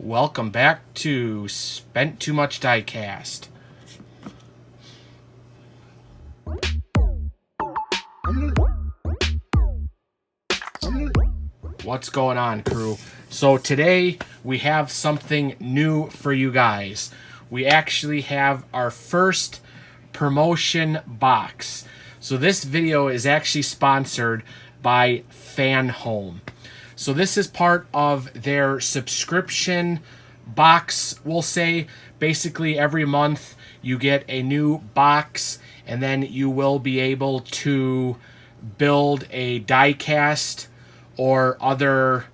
Welcome back to Spent Too Much Diecast. What's going on, crew? So today we have something new for you guys. We actually have our first promotion box. So this video is actually sponsored by FanHome. So this is part of their subscription box, we'll say. Basically, every month you get a new box, and then you will be able to build a diecast or other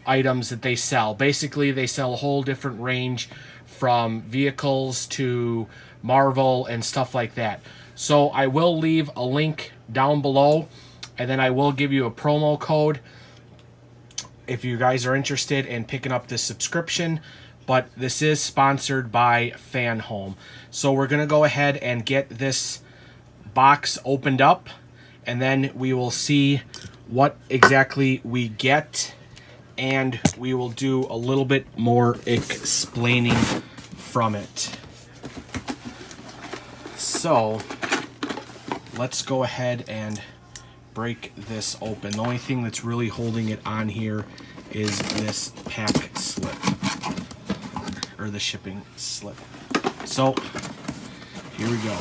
items that they sell. Basically, they sell a whole different range from vehicles to Marvel and stuff like that. So I will leave a link down below, and then I will give you a promo code if you guys are interested in picking up this subscription. But this is sponsored by FanHome. So we're going to go ahead and get this box opened up, and then we will see what exactly we get, and we will do a little bit more explaining from it. So let's go ahead and break this open. The only thing that's really holding it on here is this pack slip, or the shipping slip. So here we go.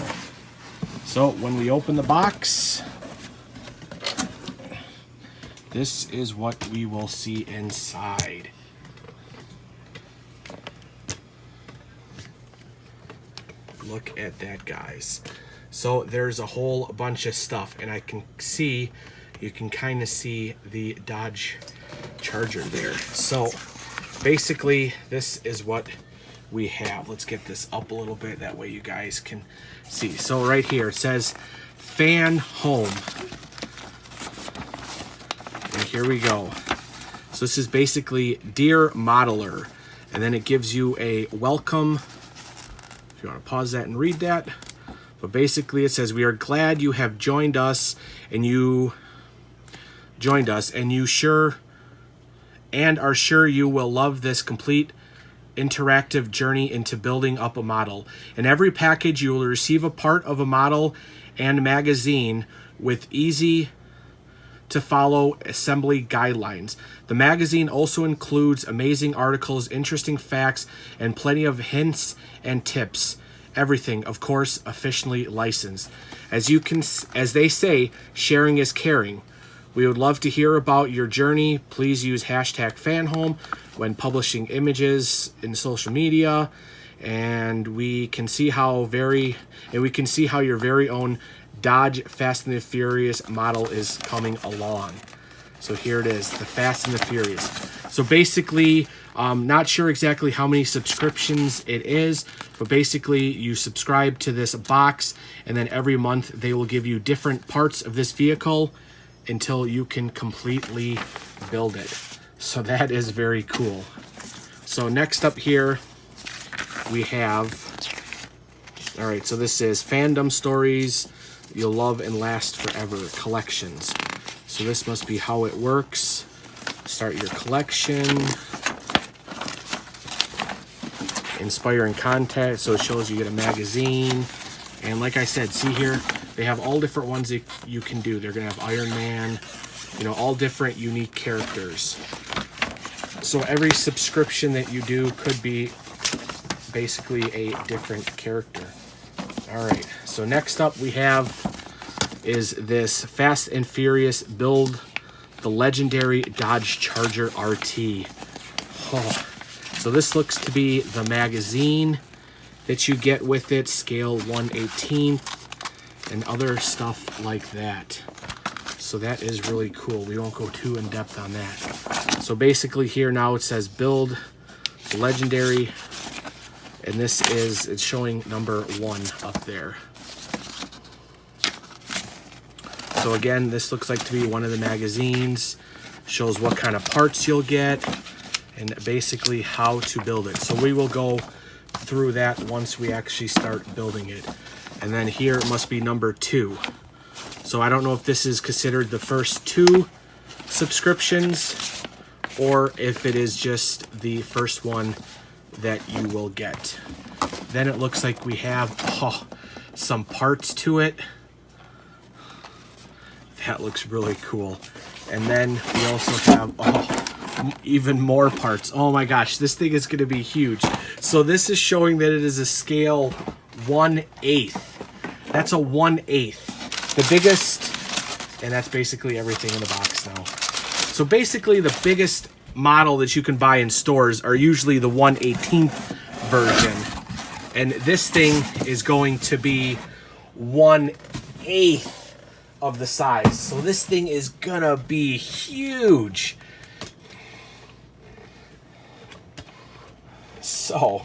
So when we open the box, this is what we will see inside. Look at that, guys. So there's a whole bunch of stuff, and I can see, you can kind of see the Dodge Charger there. So basically, this is what we have. Let's get this up a little bit, that way you guys can see. So right here it says FanHome. And here we go. So this is basically Dear Modeler. And then it gives you a welcome. If you want to pause that and read that. But basically it says, we are glad you have joined us, and you are sure you will love this complete interactive journey into building up a model. In every package you will receive a part of a model and magazine with easy to follow assembly guidelines. The magazine also includes amazing articles, interesting facts, and plenty of hints and tips. Everything, of course, officially licensed. As they say, sharing is caring. We would love to hear about your journey. Please use #FanHome when publishing images in social media, and we can see how your very own Dodge Fast and the Furious model is coming along. So here it is, the Fast and the Furious. So basically, not sure exactly how many subscriptions it is, but basically you subscribe to this box, and then every month they will give you different parts of this vehicle until you can completely build it. So that is very cool. So next up here we have, all right, so this is Fandom Stories You'll Love and Last Forever Collections. So this must be how it works. Start your collection. Inspiring content, so it shows you get a magazine. And like I said, see here, they have all different ones that you can do. They're gonna have Iron Man, you know, all different unique characters. So every subscription that you do could be basically a different character. All right, so next up we have is this Fast and Furious Build the Legendary Dodge Charger RT. Oh. So this looks to be the magazine that you get with it, scale 1/18, and other stuff like that. So that is really cool. We won't go too in depth on that. So basically here now it says build the legendary, and it's showing number 1 up there. So again, this looks like to be one of the magazines. Shows what kind of parts you'll get, and basically how to build it. So we will go through that once we actually start building it. And then here it must be number 2. So I don't know if this is considered the first 2 subscriptions or if it is just the first one that you will get. Then it looks like we have some parts to it. That looks really cool. And then we also have even more parts. Oh my gosh, this thing is going to be huge. So this is showing that it is a scale 1/8. That's a 1/8. The biggest, and that's basically everything in the box now. So basically the biggest model that you can buy in stores are usually the 1/18 version. And this thing is going to be 1/8 of the size. So this thing is gonna be huge. So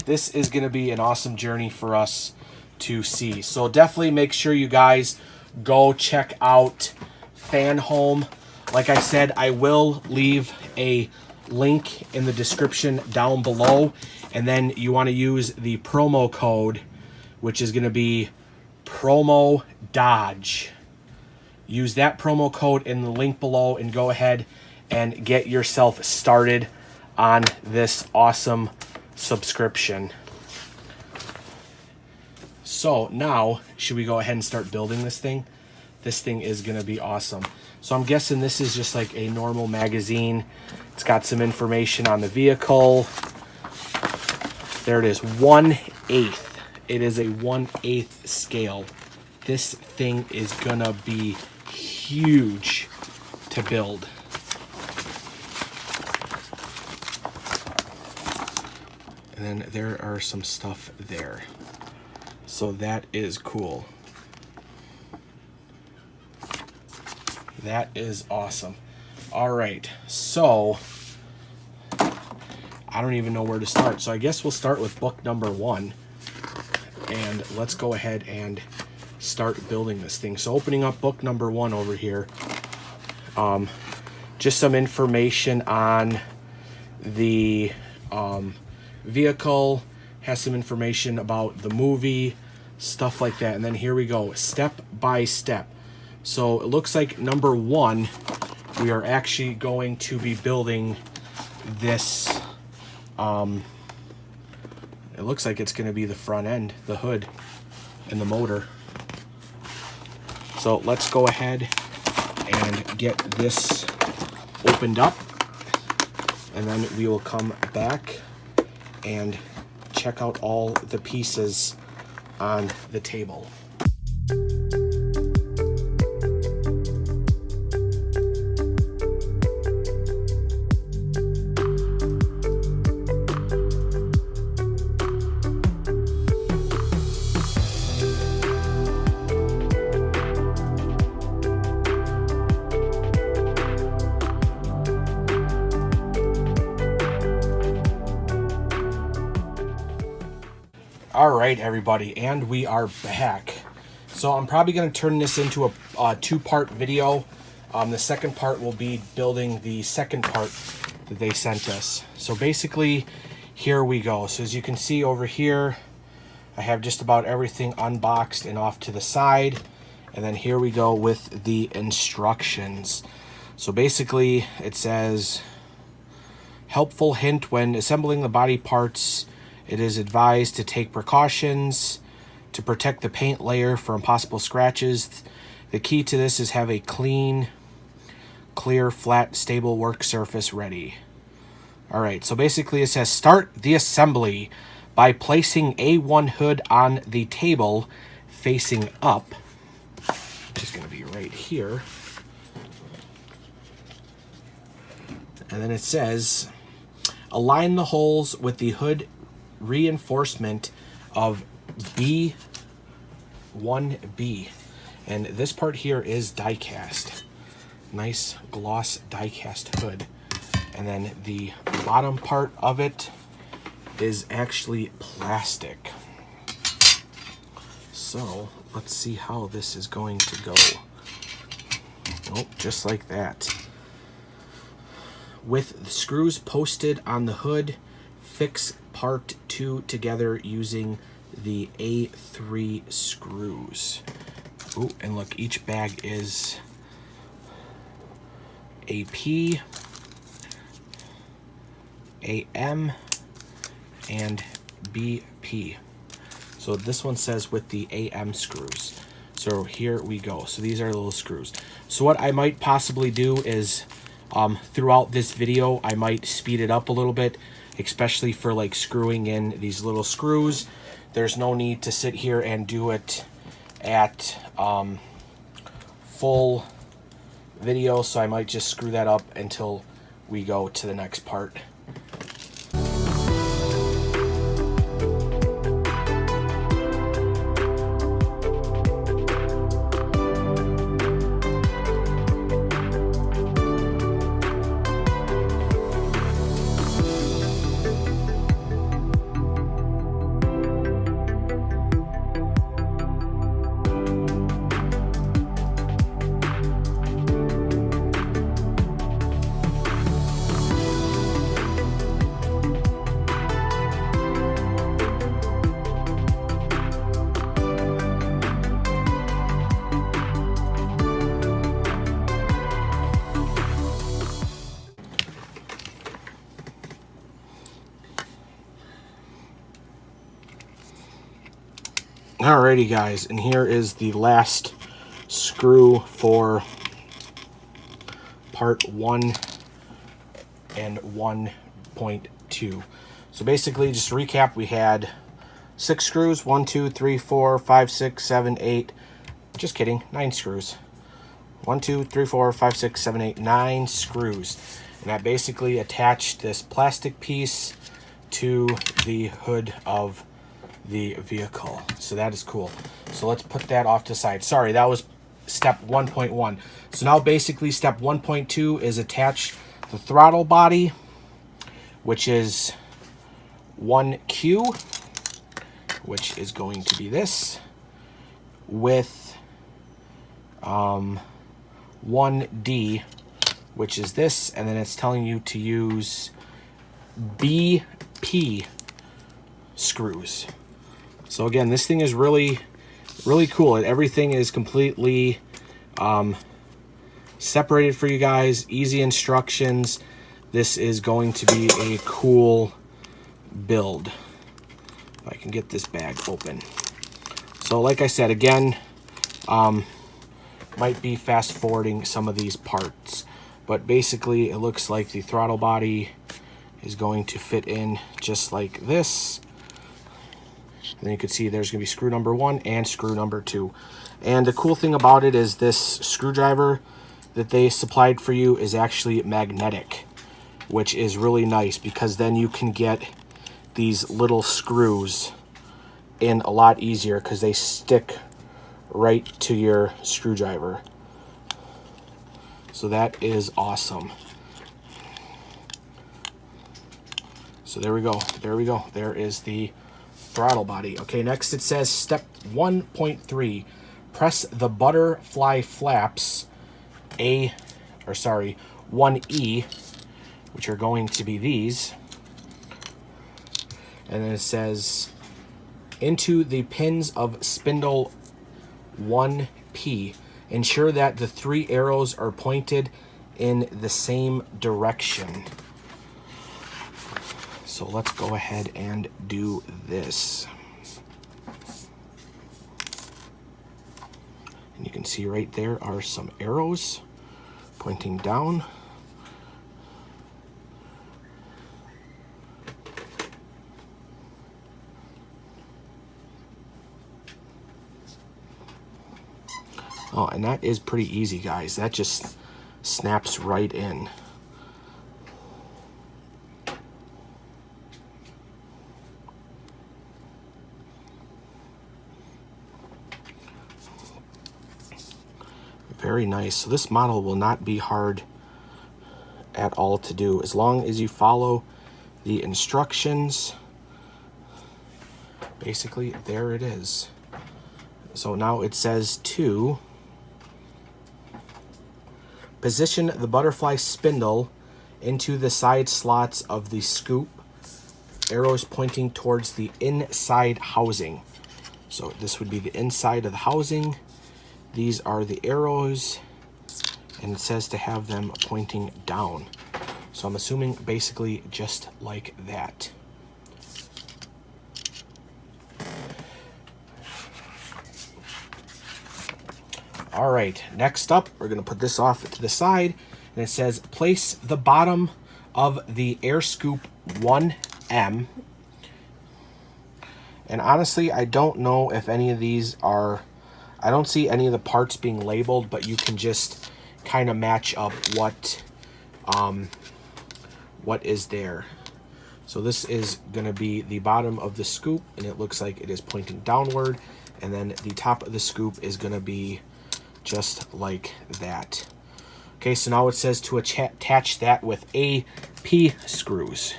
this is gonna be an awesome journey for us to see. So definitely make sure you guys go check out FanHome. Like I said, I will leave a link in the description down below, and then you want to use the promo code, which is going to be promo Dodge. Use that promo code in the link below and go ahead and get yourself started on this awesome subscription. So now, should we go ahead and start building this thing? This thing is going to be awesome. So I'm guessing this is just like a normal magazine. It's got some information on the vehicle. There it is, 1/8. It is a 1/8 scale. This thing is gonna be huge to build. And then there are some stuff there. So that is cool. That is awesome. All right, so I don't even know where to start. So I guess we'll start with book number 1. And let's go ahead and start building this thing. So opening up book number 1 over here. Just some information on the vehicle. Has some information about the movie. Stuff like that. And then here we go. Step by step. So it looks like number 1, we are actually going to be building this. It looks like it's going to be the front end, the hood, and the motor. So let's go ahead and get this opened up, and then we will come back and check out all the pieces on the table. All right, everybody, and we are back. So I'm probably going to turn this into a 2-part video. The second part will be building the second part that they sent us. So basically, here we go. So as you can see over here, I have just about everything unboxed and off to the side. And then here we go with the instructions. So basically, it says, helpful hint when assembling the body parts. It is advised to take precautions to protect the paint layer from possible scratches. The key to this is have a clean, clear, flat, stable work surface ready. All right, so basically it says start the assembly by placing A1 hood on the table facing up, which is going to be right here. And then it says align the holes with the hood reinforcement of B1B, and this part here is die-cast. Nice gloss die-cast hood, and then the bottom part of it is actually plastic. So let's see how this is going to go. Oh, just like that. With the screws posted on the hood, fix part 2 together using the A3 screws. Oh, and look, each bag is AP. AM and BP. So this one says with the AM screws. So here we go. So these are the little screws. So what I might possibly do is throughout this video, I might speed it up a little bit, especially for like screwing in these little screws. There's no need to sit here and do it at full video, so I might just screw that up until we go to the next part. Alrighty guys, and here is the last screw for part 1 and 1.2. So basically, just to recap, we had 6 screws, 1, 2, 3, 4, 5, 6, 7, 8, just kidding, 9 screws. 1, 2, 3, 4, 5, 6, 7, 8, 9 screws. And that basically attached this plastic piece to the hood of the vehicle. So that is cool. So let's put that off to the side. Sorry, that was step 1.1. So now basically step 1.2 is attach the throttle body, which is 1Q, which is going to be this, with 1D, which is this, and then it's telling you to use BP screws. So again, this thing is really cool. Everything is completely separated for you guys. Easy instructions. This is going to be a cool build. If I can get this bag open. So like I said, again, might be fast forwarding some of these parts, but basically it looks like the throttle body is going to fit in just like this. And then you can see there's going to be screw number 1 and screw number 2. And the cool thing about it is this screwdriver that they supplied for you is actually magnetic, which is really nice because then you can get these little screws in a lot easier because they stick right to your screwdriver. So that is awesome. So there we go. There we go. There is the throttle body. Okay, next it says step 1.3. Press the butterfly flaps 1E, which are going to be these. And then it says into the pins of spindle 1P. Ensure that the 3 arrows are pointed in the same direction. So let's go ahead and do this. And you can see right there are some arrows pointing down. Oh, and that is pretty easy, guys. That just snaps right in. Very nice. So this model will not be hard at all to do as long as you follow the instructions. Basically, there it is. So now it says to position the butterfly spindle into the side slots of the scoop, arrows pointing towards the inside housing. So this would be the inside of the housing. These are the arrows, and it says to have them pointing down. So I'm assuming basically just like that. All right, next up, we're gonna put this off to the side, and it says place the bottom of the air scoop 1M. And honestly, I don't know if any of these are, I don't see any of the parts being labeled, but you can just kind of match up what is there. So this is gonna be the bottom of the scoop, and it looks like it is pointing downward, and then the top of the scoop is gonna be just like that. Okay, so now it says to attach that with AP screws,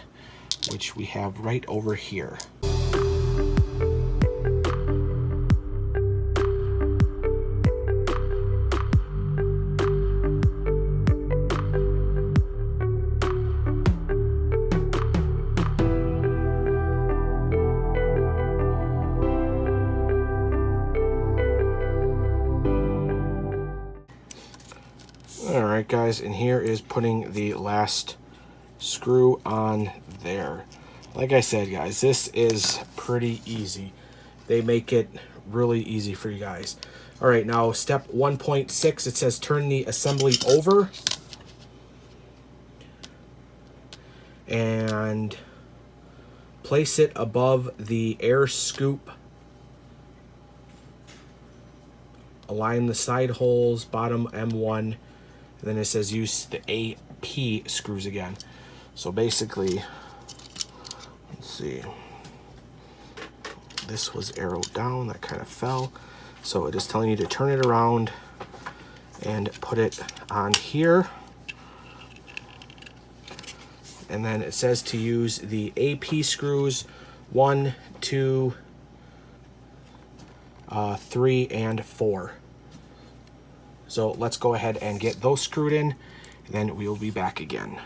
which we have right over here. Alright guys, and here is putting the last screw on there. Like I said guys, this is pretty easy. They make it really easy for you guys. Alright, now step 1.6, it says turn the assembly over and place it above the air scoop. Align the side holes, bottom M1. And then it says use the AP screws again. So basically, let's see. This was arrowed down, that kind of fell. So it is telling you to turn it around and put it on here. And then it says to use the AP screws 1, 2, 3, and 4. So let's go ahead and get those screwed in, and then we will be back again.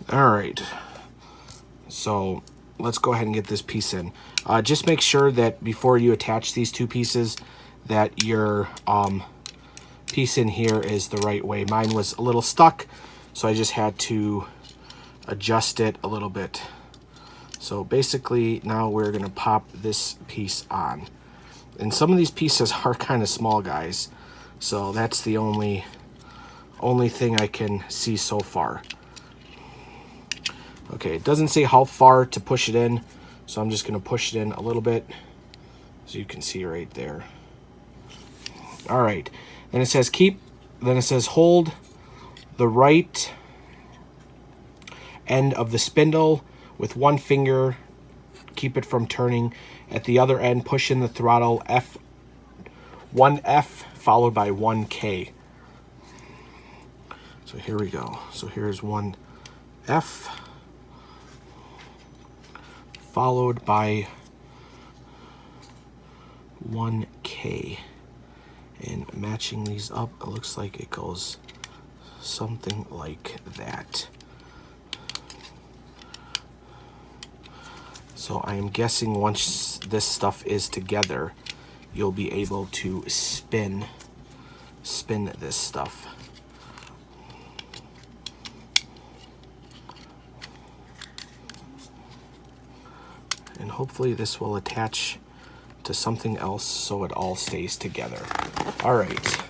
All right, so let's go ahead and get this piece in. Just make sure that before you attach these two pieces that your piece in here is the right way. Mine was a little stuck, so I just had to adjust it a little bit. So basically now we're gonna pop this piece on. And some of these pieces are kind of small, guys. So that's the only thing I can see so far. Okay, it doesn't say how far to push it in, so I'm just gonna push it in a little bit, so you can see right there. All right, then it says then it says hold the right end of the spindle with one finger, keep it from turning. At the other end, push in the throttle, 1F followed by 1K. So here we go. So here's 1F. Followed by 1K. And matching these up, it looks like it goes something like that. So I am guessing once this stuff is together, you'll be able to spin this stuff. And hopefully this will attach to something else so it all stays together. All right.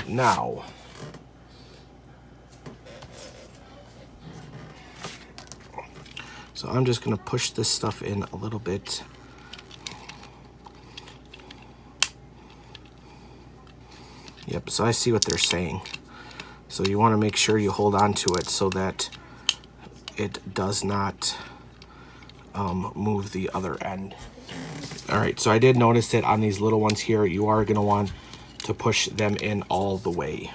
Now, so I'm just gonna push this stuff in a little bit. Yep, so I see what they're saying. So you wanna make sure you hold on to it so that it does not move the other end. All right, so I did notice that on these little ones here, you are gonna want to push them in all the way.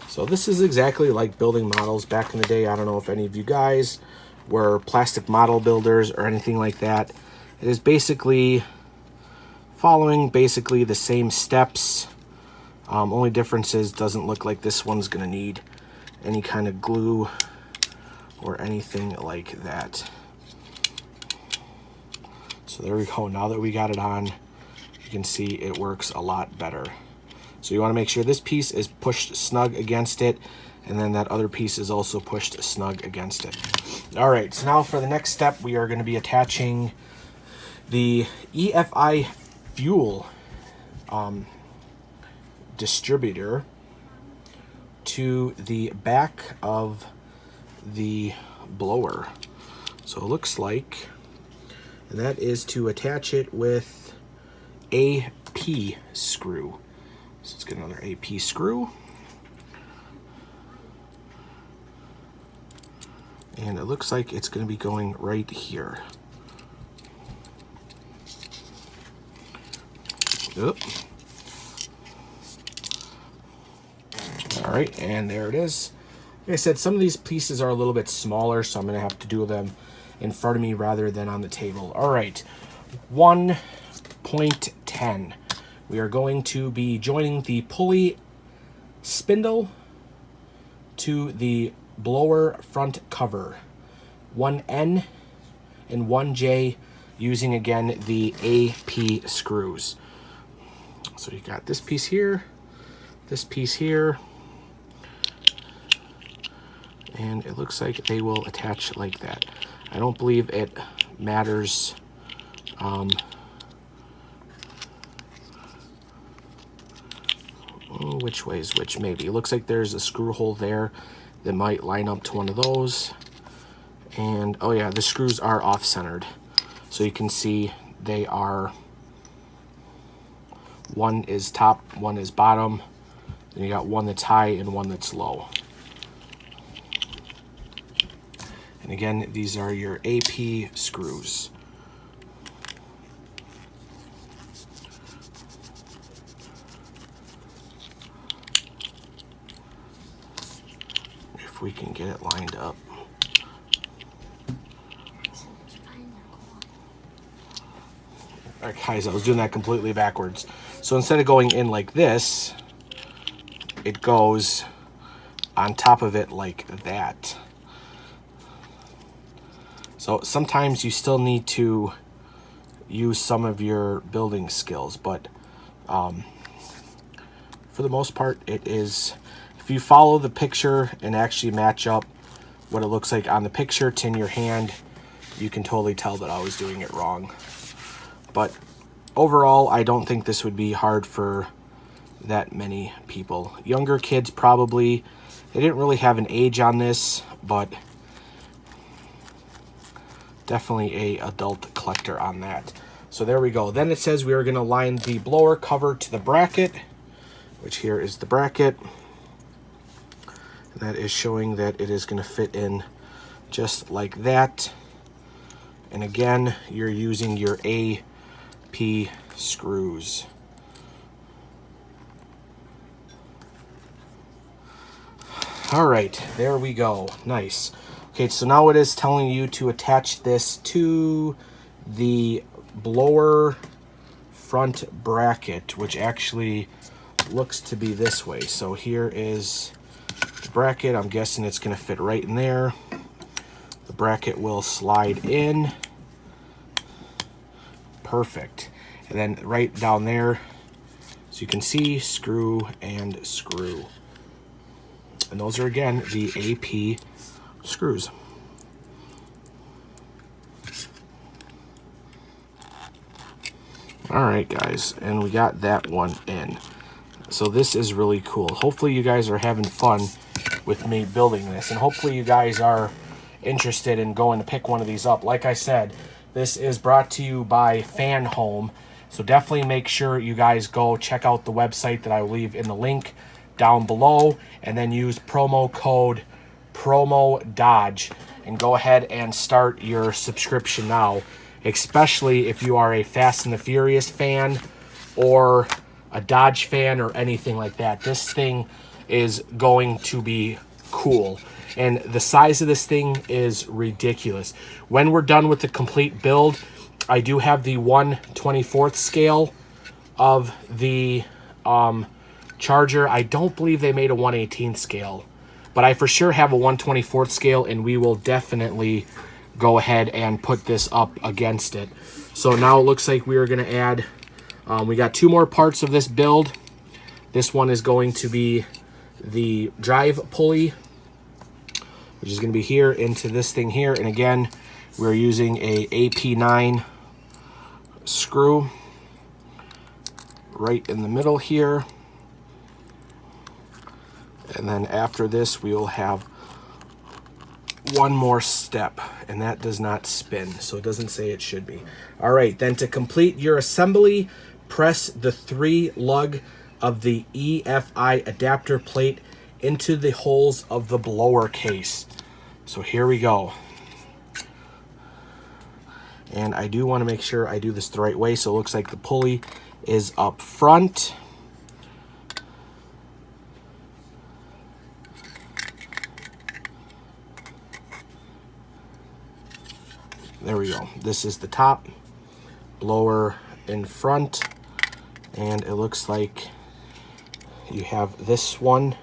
So this is exactly like building models back in the day. I don't know if any of you guys were plastic model builders or anything like that. It is basically following the same steps. Only difference is doesn't look like this one's gonna need any kind of glue or anything like that. So there we go. Now that we got it on, you can see it works a lot better. So you want to make sure this piece is pushed snug against it, and then that other piece is also pushed snug against it. All right, so now for the next step, we are going to be attaching the EFI fuel distributor to the back of the blower. So it looks like, and that is to attach it with AP screw. So let's get another AP screw. And it looks like it's going to be going right here. Oop. All right, and there it is. Like I said, some of these pieces are a little bit smaller, so I'm going to have to do them in front of me rather than on the table. All right, 1.10. We are going to be joining the pulley spindle to the blower front cover. 1N and 1J, using again the AP screws. So you got this piece here, and it looks like they will attach like that. I don't believe it matters which way is which. Maybe it looks like there's a screw hole there that might line up to one of those. And oh yeah, the screws are off-centered, so you can see they are, one is top, one is bottom, then you got one that's high and one that's low. And again, these are your AP screws. If we can get it lined up. All right, guys, I was doing that completely backwards. So instead of going in like this, it goes on top of it like that. So sometimes you still need to use some of your building skills, but for the most part, it is, if you follow the picture and actually match up what it looks like on the picture to in your hand, you can totally tell that I was doing it wrong. But overall, I don't think this would be hard for that many people. Younger kids probably, they didn't really have an age on this, but definitely a adult collector on that. So there we go. Then it says we are going to line the blower cover to the bracket, which here is the bracket. And that is showing that it is going to fit in just like that. And again, you're using your AP screws. All right, there we go. Nice. Okay, so now it is telling you to attach this to the blower front bracket, which actually looks to be this way. So here is the bracket. I'm guessing it's going to fit right in there. The bracket will slide in. Perfect. And then right down there, so you can see, screw and screw. And those are, again, the AP screws. All right, guys, and we got that one in. So this is really cool. Hopefully you guys are having fun with me building this, and hopefully you guys are interested in going to pick one of these up. Like I said, this is brought to you by FanHome, so definitely make sure you guys go check out the website that I will leave in the link down below, and then use promo code PROMODODGE and go ahead and start your subscription now. especially if you are a Fast and the Furious fan or a Dodge fan or anything like that. This thing is going to be cool. And the size of this thing is ridiculous. When we're done with the complete build, I do have the 1/24th scale of the Charger. I don't believe they made a 1/18th scale, but I for sure have a 1/24th scale, and we will definitely go ahead and put this up against it. So now it looks like we are going to add, we got 2 more parts of this build. This one is going to be the drive pulley, which is going to be here into this thing here. And again, we're using a AP9 screw right in the middle here. And then after this, we will have one more step, and that does not spin, so it doesn't say it should be. All right, then to complete your assembly, press the 3 lug of the EFI adapter plate into the holes of the blower case. So here we go. And I do want to make sure I do this the right way, so it looks like the pulley is up front. There we go. This is the top, blower in front, and it looks like you have this one,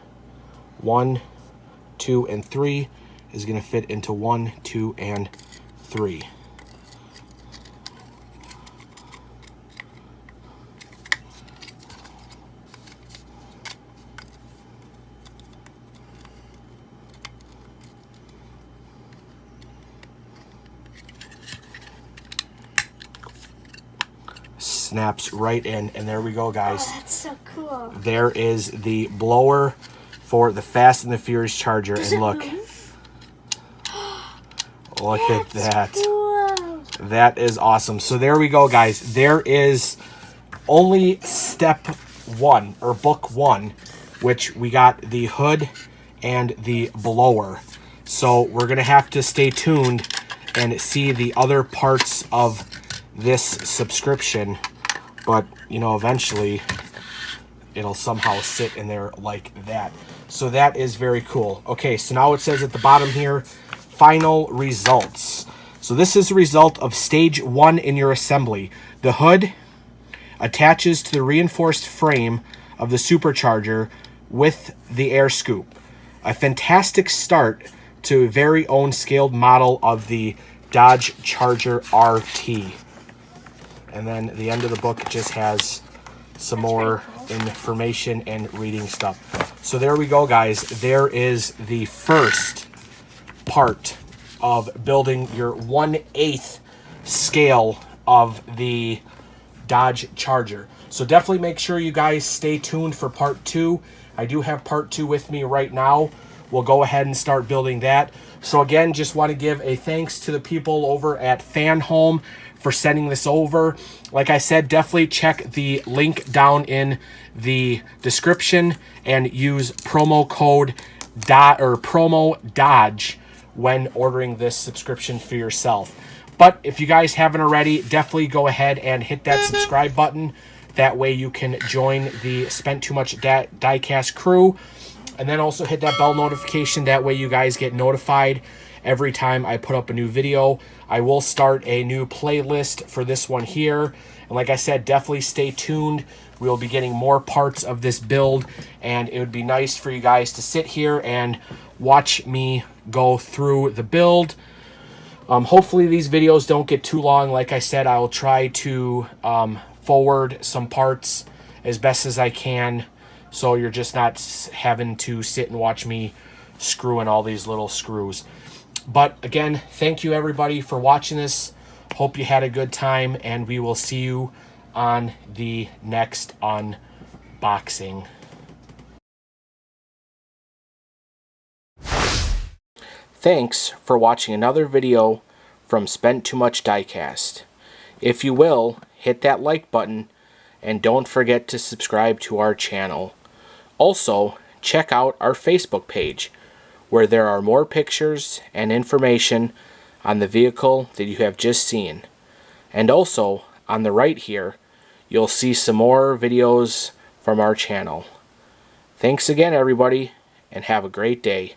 1, 2, and 3 is going to fit into 1, 2, and 3. Snaps right in, and there we go, guys. Oh, that's so cool. There is the blower for the Fast and the Furious Charger. Does and it look, move? Look at that. Cool. That is awesome. So there we go, guys. There is only step 1, or book 1, which we got the hood and the blower. So we're gonna have to stay tuned and see the other parts of this subscription, but you know, eventually it'll somehow sit in there like that. So that is very cool. Okay, so now it says at the bottom here, final results. So this is the result of stage 1 in your assembly. The hood attaches to the reinforced frame of the supercharger with the air scoop. A fantastic start to a very own scaled model of the Dodge Charger RT. And then the end of the book just has some more information and reading stuff. So there we go, guys. There is the first part of building your 1/8 scale of the Dodge Charger. So definitely make sure you guys stay tuned for part 2. I do have part 2 with me right now. We'll go ahead and start building that. So again, just want to give a thanks to the people over at FanHome for sending this over. Like I said, definitely check the link down in the description and use promo code promo Dodge when ordering this subscription for yourself. But if you guys haven't already, definitely go ahead and hit that subscribe button. That way you can join the Spent Too Much Diecast crew. And then also hit that bell notification. That way you guys get notified every time I put up a new video. I will start a new playlist for this one here. And like I said, definitely stay tuned. We'll be getting more parts of this build, and it would be nice for you guys to sit here and watch me go through the build. Hopefully these videos don't get too long. Like I said, I will try to forward some parts as best as I can, so you're just not having to sit and watch me screw in all these little screws. But again, thank you everybody for watching this. Hope you had a good time, and we will see you on the next unboxing. Thanks for watching another video from Spent Too Much Diecast. If you will, hit that like button, and don't forget to subscribe to our channel. Also, check out our Facebook page, where there are more pictures and information on the vehicle that you have just seen. And also, on the right here, you'll see some more videos from our channel. Thanks again, everybody, and have a great day.